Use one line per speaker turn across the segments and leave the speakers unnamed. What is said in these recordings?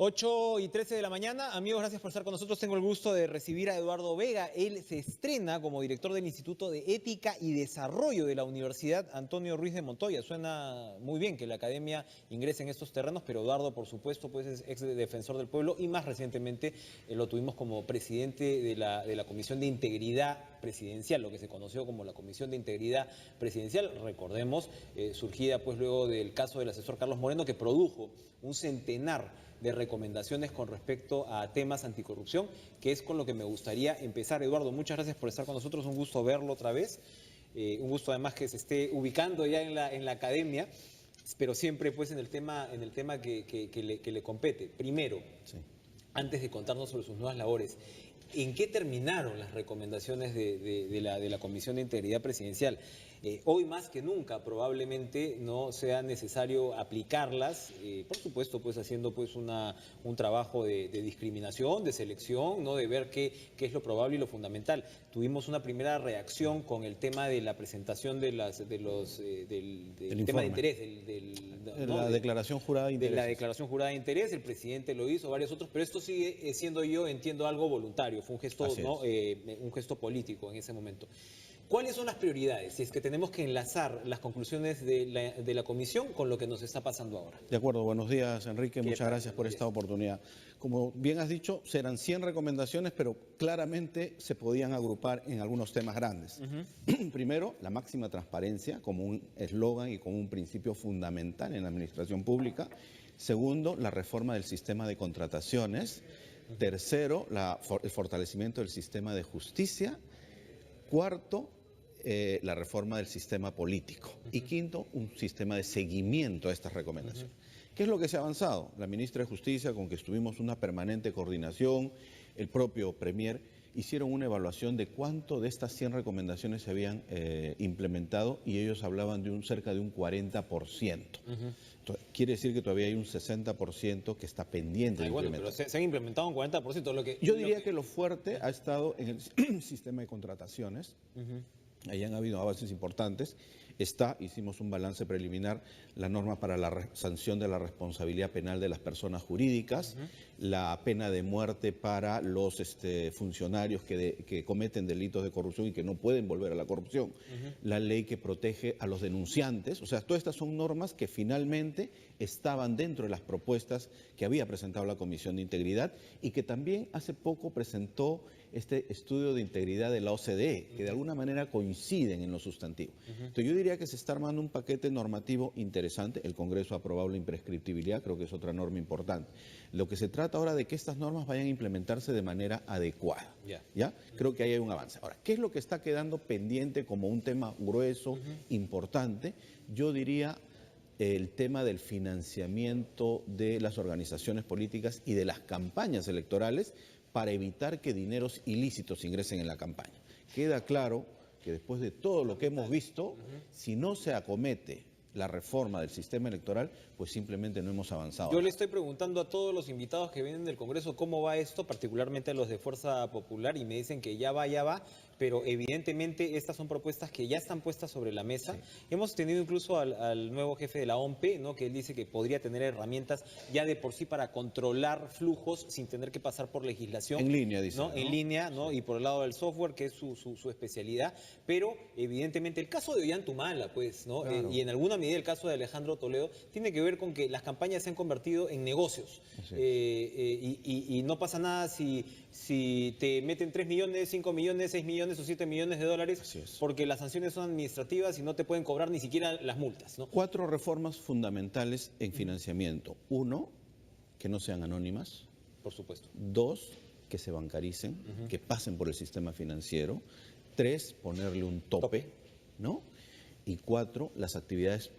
8:13 de la mañana. Amigos, gracias por estar con nosotros. Tengo el gusto de recibir a Eduardo Vega. Él se estrena como director del Instituto de Ética y Desarrollo de la Universidad Antonio Ruiz de Montoya. Suena muy bien que la academia ingrese en estos terrenos, pero Eduardo, por supuesto, pues es ex defensor del pueblo y más recientemente lo tuvimos como presidente de la Comisión de Integridad Presidencial, lo que se conoció como la Comisión de Integridad Presidencial, recordemos, surgida pues luego del caso del asesor Carlos Moreno, que produjo un centenar de recomendaciones con respecto a temas anticorrupción, que es con lo que me gustaría empezar. Eduardo, muchas gracias por estar con nosotros, un gusto verlo otra vez, un gusto además que se esté ubicando ya en la academia, pero siempre pues en el tema que le compete. Primero, sí, antes de contarnos sobre sus nuevas labores, ¿en qué terminaron las recomendaciones de la Comisión de Integridad Presidencial? Hoy más que nunca probablemente no sea necesario aplicarlas, por supuesto pues haciendo pues un trabajo de discriminación, de selección, ¿no? De ver qué es lo probable y lo fundamental. Tuvimos una primera reacción con el tema de la presentación del tema de interés,
la declaración jurada de interés.
De la declaración jurada de interés, el presidente lo hizo, varios otros, pero esto sigue siendo, yo entiendo, algo voluntario, fue un gesto, ¿no? Un gesto político en ese momento. ¿Cuáles son las prioridades, si es que tenemos que enlazar las conclusiones de la comisión con lo que nos está pasando ahora?
De acuerdo, buenos días, Enrique, muchas gracias por esta oportunidad. Como bien has dicho, serán 100 recomendaciones, pero claramente se podían agrupar en algunos temas grandes. Primero, la máxima transparencia como un eslogan y como un principio fundamental en la administración pública. Segundo, la reforma del sistema de contrataciones. Tercero, el fortalecimiento del sistema de justicia. Cuarto, la reforma del sistema político. Y quinto, un sistema de seguimiento a estas recomendaciones. ¿Qué es lo que se ha avanzado? La ministra de Justicia, con que estuvimos una permanente coordinación, el propio Premier, hicieron una evaluación de cuánto de estas 100 recomendaciones se habían implementado y ellos hablaban de cerca de un 40%. Entonces, quiere decir que todavía hay un 60% que está pendiente de implementar.
Pero se han implementado un 40%.
Yo diría que lo fuerte ha estado en el sistema de contrataciones. Ahí han habido avances importantes. Hicimos un balance preliminar, la norma para la sanción de la responsabilidad penal de las personas jurídicas, la pena de muerte para los funcionarios que cometen delitos de corrupción y que no pueden volver a la corrupción, la ley que protege a los denunciantes. O sea, todas estas son normas que finalmente estaban dentro de las propuestas que había presentado la Comisión de Integridad y que también hace poco presentó este estudio de integridad de la OCDE, que de alguna manera coinciden en lo sustantivo. Entonces yo diría que se está armando un paquete normativo interesante. El Congreso ha aprobado la imprescriptibilidad, creo que es otra norma importante. Lo que se trata ahora de que estas normas vayan a implementarse de manera adecuada. ¿Ya? Creo que ahí hay un avance. Ahora, ¿qué es lo que está quedando pendiente como un tema grueso, importante? Yo diría el tema del financiamiento de las organizaciones políticas y de las campañas electorales para evitar que dineros ilícitos ingresen en la campaña. Queda claro que después de todo lo que hemos visto, si no se acomete la reforma del sistema electoral, pues simplemente no hemos avanzado.
Yo le estoy preguntando a todos los invitados que vienen del Congreso cómo va esto, particularmente a los de Fuerza Popular, y me dicen que ya va, pero evidentemente estas son propuestas que ya están puestas sobre la mesa. Hemos tenido incluso al nuevo jefe de la OMP, ¿no? Que él dice que podría tener herramientas ya de por sí para controlar flujos sin tener que pasar por legislación.
En línea, dice.
¿No? En línea, ¿no? Sí. Y por el lado del software, que es su especialidad, pero evidentemente el caso de Ollantumala, pues, ¿no?
Claro.
Y en alguna medida el caso de Alejandro Toledo tiene que ver con que las campañas se han convertido en negocios. Y no pasa nada si te meten 3 millones, 5 millones, 6 millones o 7 millones de dólares, porque las sanciones son administrativas y no te pueden cobrar ni siquiera las multas, ¿no?
4 reformas fundamentales en financiamiento. 1, que no sean anónimas.
Por supuesto.
2, que se bancaricen, que pasen por el sistema financiero. 3, ponerle un tope, ¿no? Y 4, las actividades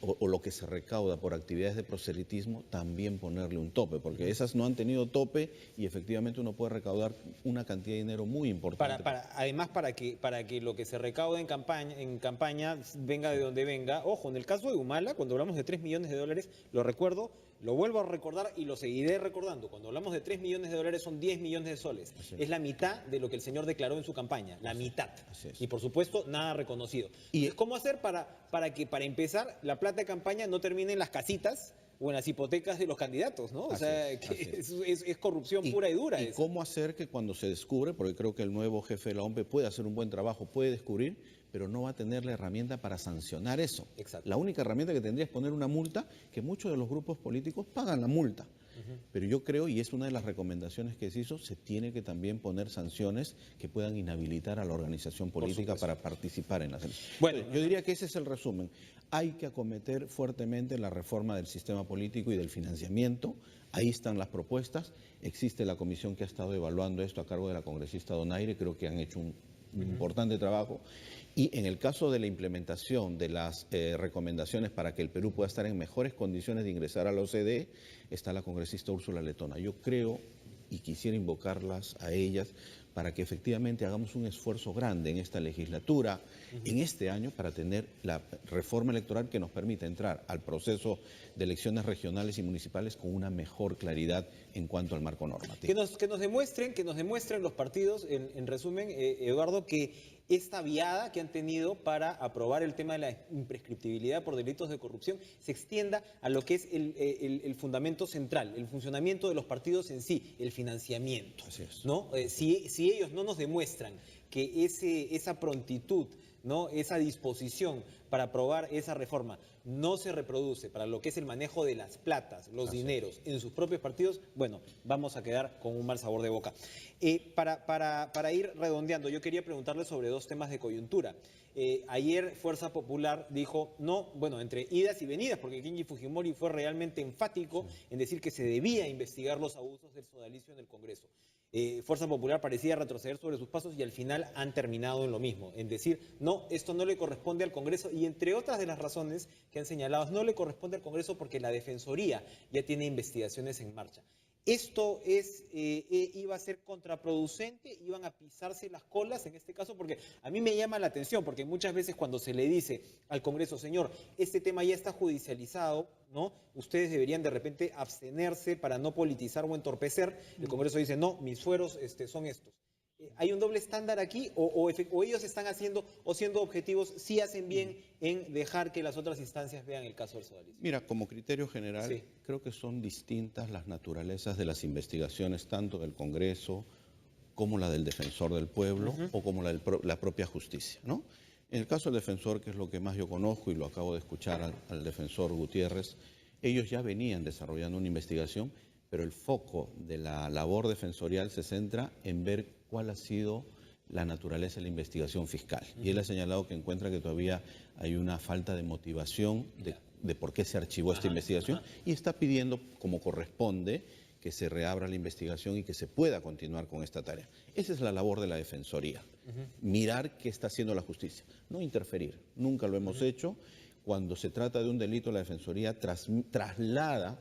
o lo que se recauda por actividades de proselitismo, también ponerle un tope, porque esas no han tenido tope y efectivamente uno puede recaudar una cantidad de dinero muy importante.
Además, para que lo que se recaude en campaña venga de donde venga. Ojo, en el caso de Humala, cuando hablamos de 3 millones de dólares, lo recuerdo, lo vuelvo a recordar y lo seguiré recordando. Cuando hablamos de 3 millones de dólares son 10 millones de soles. Es la mitad de lo que el señor declaró en su campaña, la mitad. Y por supuesto, nada reconocido. ¿Y cómo hacer para empezar, la plata de campaña no termine en las casitas o en las hipotecas de los candidatos, ¿no? O
Así
sea,
es,
que
así es.
es corrupción pura y dura.
Y cómo hacer que cuando se descubre, porque creo que el nuevo jefe de la OMP puede hacer un buen trabajo, puede descubrir, pero no va a tener la herramienta para sancionar eso.
Exacto.
La única herramienta que tendría es poner una multa, que muchos de los grupos políticos pagan la multa. Pero yo creo, y es una de las recomendaciones que se hizo, se tiene que también poner sanciones que puedan inhabilitar a la organización política para participar en las elecciones.
Bueno,
yo diría que ese es el resumen. Hay que acometer fuertemente la reforma del sistema político y del financiamiento. Ahí están las propuestas. Existe la comisión que ha estado evaluando esto a cargo de la congresista Donaire. Creo que han hecho un importante trabajo. Y en el caso de la implementación de las recomendaciones para que el Perú pueda estar en mejores condiciones de ingresar a la OCDE, está la congresista Úrsula Letona. Yo creo y quisiera invocarlas a ellas para que efectivamente hagamos un esfuerzo grande en esta legislatura, en este año, para tener la reforma electoral que nos permita entrar al proceso de elecciones regionales y municipales con una mejor claridad en cuanto al marco normativo.
Que nos demuestren los partidos, en resumen, Eduardo, que esta viada que han tenido para aprobar el tema de la imprescriptibilidad por delitos de corrupción se extienda a lo que es el fundamento central, el funcionamiento de los partidos en sí, el financiamiento.
Así es.
¿No? Si ellos no nos demuestran que esa prontitud, ¿no? Esa disposición para aprobar esa reforma no se reproduce para lo que es el manejo de las platas, los dineros en sus propios partidos, bueno, vamos a quedar con un mal sabor de boca. Para ir redondeando, yo quería preguntarle sobre dos temas de coyuntura. Ayer Fuerza Popular dijo, no, bueno, entre idas y venidas, porque Kenji Fujimori fue realmente enfático en decir que se debía investigar los abusos del sodalicio en el Congreso. Fuerza Popular parecía retroceder sobre sus pasos y al final han terminado en lo mismo, en decir, no, esto no le corresponde al Congreso y entre otras de las razones que han señalado, no le corresponde al Congreso porque la Defensoría ya tiene investigaciones en marcha. ¿Esto iba a ser contraproducente? ¿Iban a pisarse las colas en este caso? Porque a mí me llama la atención, porque muchas veces cuando se le dice al Congreso, señor, este tema ya está judicializado, ¿no? Ustedes deberían de repente abstenerse para no politizar o entorpecer. El Congreso dice, no, mis fueros son estos. ¿Hay un doble estándar aquí o ellos están haciendo o siendo objetivos, sí hacen bien en dejar que las otras instancias vean el caso del sodalicio?
Mira, como criterio general,
Sí.
creo que son distintas las naturalezas de las investigaciones, tanto del Congreso como la del Defensor del Pueblo o como la propia justicia, ¿no? En el caso del Defensor, que es lo que más yo conozco y lo acabo de escuchar al Defensor Gutiérrez, ellos ya venían desarrollando una investigación, pero el foco de la labor defensorial se centra en ver cuál ha sido la naturaleza de la investigación fiscal. Y él ha señalado que encuentra que todavía hay una falta de motivación de por qué se archivó esta investigación y está pidiendo, como corresponde, que se reabra la investigación y que se pueda continuar con esta tarea. Esa es la labor de la Defensoría, mirar qué está haciendo la justicia, no interferir. Nunca lo hemos hecho. Cuando se trata de un delito, la Defensoría traslada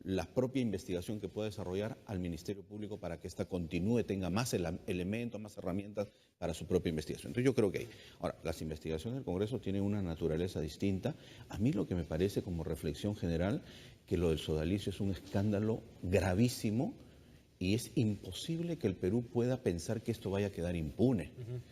la propia investigación que puede desarrollar al Ministerio Público para que ésta continúe, tenga más elementos, más herramientas para su propia investigación. Entonces yo creo que ahora, las investigaciones del Congreso tienen una naturaleza distinta. A mí lo que me parece como reflexión general, que lo del sodalicio es un escándalo gravísimo y es imposible que el Perú pueda pensar que esto vaya a quedar impune.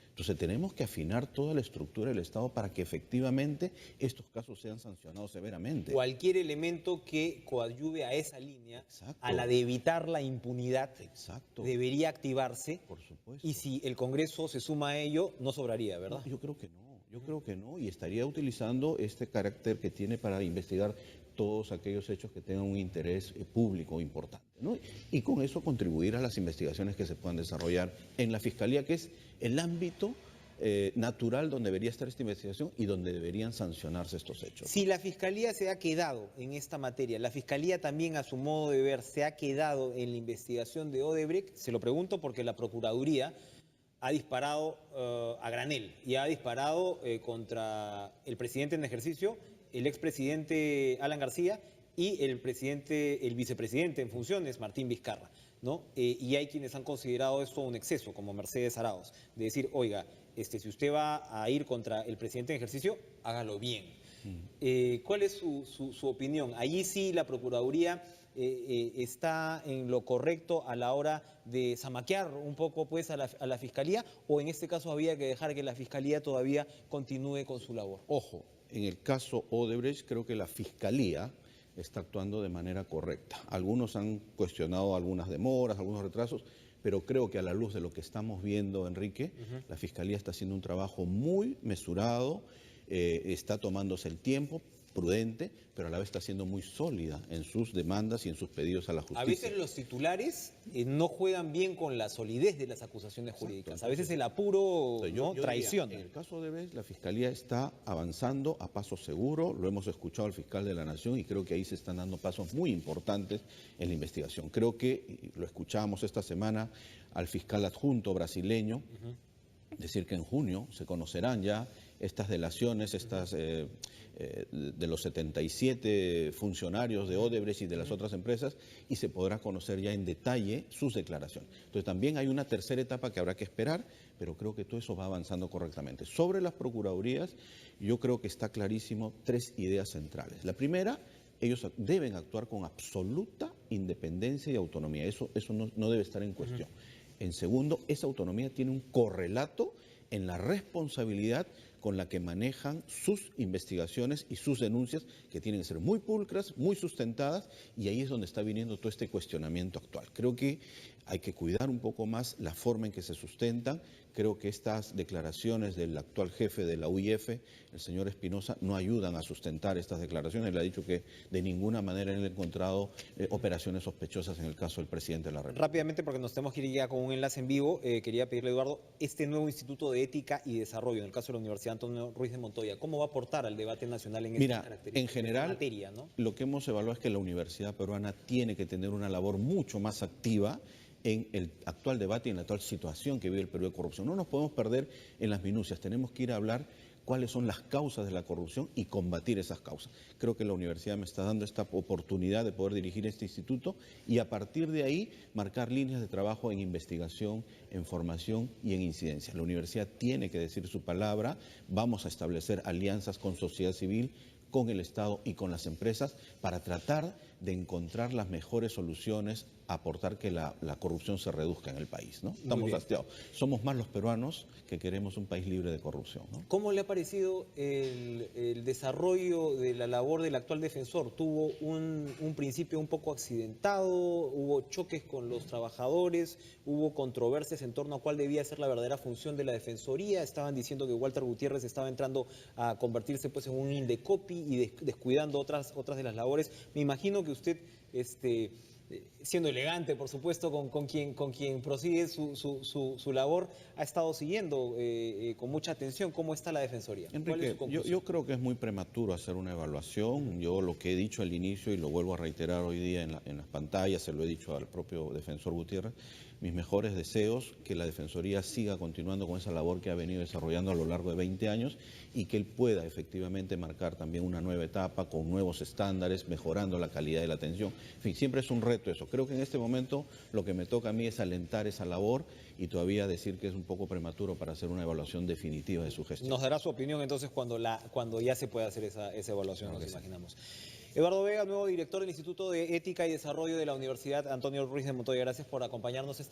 Entonces tenemos que afinar toda la estructura del Estado para que efectivamente estos casos sean sancionados severamente.
Cualquier elemento que coadyuve a esa línea,
Exacto.
a la de evitar la impunidad,
Exacto.
debería activarse.
Por supuesto.
Y si el Congreso se suma a ello, no sobraría, ¿verdad?
No, yo creo que no, y estaría utilizando este carácter que tiene para investigar todos aquellos hechos que tengan un interés público importante, ¿no? Y con eso contribuir a las investigaciones que se puedan desarrollar en la Fiscalía, que es el ámbito natural donde debería estar esta investigación y donde deberían sancionarse estos hechos.
Si la Fiscalía se ha quedado en esta materia, la Fiscalía también a su modo de ver se ha quedado en la investigación de Odebrecht, se lo pregunto porque la Procuraduría ha disparado a granel y ha disparado contra el presidente en ejercicio, el expresidente Alan García y el vicepresidente en funciones, Martín Vizcarra, ¿no? Y hay quienes han considerado esto un exceso, como Mercedes Arauz, de decir, oiga, si usted va a ir contra el presidente en ejercicio, hágalo bien. ¿Cuál es su opinión? Allí sí la Procuraduría está en lo correcto a la hora de zamaquear un poco pues a la Fiscalía, o en este caso había que dejar que la Fiscalía todavía continúe con su labor.
Ojo, en el caso Odebrecht creo que la Fiscalía está actuando de manera correcta. Algunos han cuestionado algunas demoras, algunos retrasos, pero creo que a la luz de lo que estamos viendo, Enrique, la Fiscalía está haciendo un trabajo muy mesurado, está tomándose el tiempo prudente, pero a la vez está siendo muy sólida en sus demandas y en sus pedidos a la justicia.
A veces los titulares no juegan bien con la solidez de las acusaciones jurídicas. A veces el apuro traiciona.
En el caso de Odebrecht, la Fiscalía está avanzando a paso seguro, lo hemos escuchado al fiscal de la Nación y creo que ahí se están dando pasos muy importantes en la investigación. Creo que, y lo escuchamos esta semana al fiscal adjunto brasileño, decir que en junio se conocerán ya estas delaciones, de los 77 funcionarios de Odebrecht y de las otras empresas, y se podrá conocer ya en detalle sus declaraciones. Entonces también hay una tercera etapa que habrá que esperar, pero creo que todo eso va avanzando correctamente. Sobre las procuradurías, yo creo que está clarísimo 3 ideas centrales. La primera, ellos deben actuar con absoluta independencia y autonomía. Eso no debe estar en cuestión. En segundo, esa autonomía tiene un correlato en la responsabilidad con la que manejan sus investigaciones y sus denuncias, que tienen que ser muy pulcras, muy sustentadas, y ahí es donde está viniendo todo este cuestionamiento actual. Creo que hay que cuidar un poco más la forma en que se sustentan. Creo que estas declaraciones del actual jefe de la UIF, el señor Espinosa, no ayudan a sustentar estas declaraciones. Él ha dicho que de ninguna manera él ha encontrado operaciones sospechosas en el caso del presidente de la República.
Rápidamente, porque nos tenemos que ir ya con un enlace en vivo, quería pedirle, Eduardo, este nuevo Instituto de Ética y Desarrollo, en el caso de la Universidad Antonio Ruiz de Montoya, ¿cómo va a aportar al debate nacional en esta característica?
En general,
materia, ¿no?
Lo que hemos evaluado es que la Universidad Peruana tiene que tener una labor mucho más activa en el actual debate y en la actual situación que vive el Perú de corrupción. No nos podemos perder en las minucias, tenemos que ir a hablar cuáles son las causas de la corrupción y combatir esas causas. Creo que la universidad me está dando esta oportunidad de poder dirigir este instituto y a partir de ahí marcar líneas de trabajo en investigación, en formación y en incidencia. La universidad tiene que decir su palabra, vamos a establecer alianzas con sociedad civil, con el Estado y con las empresas para tratar de encontrar las mejores soluciones, aportar que la corrupción se reduzca en el país, ¿no? Estamos hastiados. Somos más los peruanos que queremos un país libre de corrupción, ¿no?
¿Cómo le ha parecido el desarrollo de la labor del actual defensor? ¿Tuvo un principio un poco accidentado? ¿Hubo choques con los trabajadores? ¿Hubo controversias en torno a cuál debía ser la verdadera función de la defensoría? Estaban diciendo que Walter Gutiérrez estaba entrando a convertirse pues en un indecopy y descuidando otras de las labores. Me imagino que usted, siendo elegante, por supuesto, con quien prosigue su labor, ha estado siguiendo con mucha atención cómo está la Defensoría.
Enrique, yo creo que es muy prematuro hacer una evaluación. Yo lo que he dicho al inicio y lo vuelvo a reiterar hoy día en las pantallas, se lo he dicho al propio defensor Gutiérrez, mis mejores deseos, que la Defensoría siga continuando con esa labor que ha venido desarrollando a lo largo de 20 años y que él pueda efectivamente marcar también una nueva etapa con nuevos estándares, mejorando la calidad de la atención. En fin, siempre es un reto eso. Creo que en este momento lo que me toca a mí es alentar esa labor y todavía decir que es un poco prematuro para hacer una evaluación definitiva de su gestión.
Nos dará su opinión entonces cuando ya se pueda hacer esa evaluación, nos imaginamos. Eduardo Vega, nuevo director del Instituto de Ética y Desarrollo de la Universidad Antonio Ruiz de Montoya. Gracias por acompañarnos esta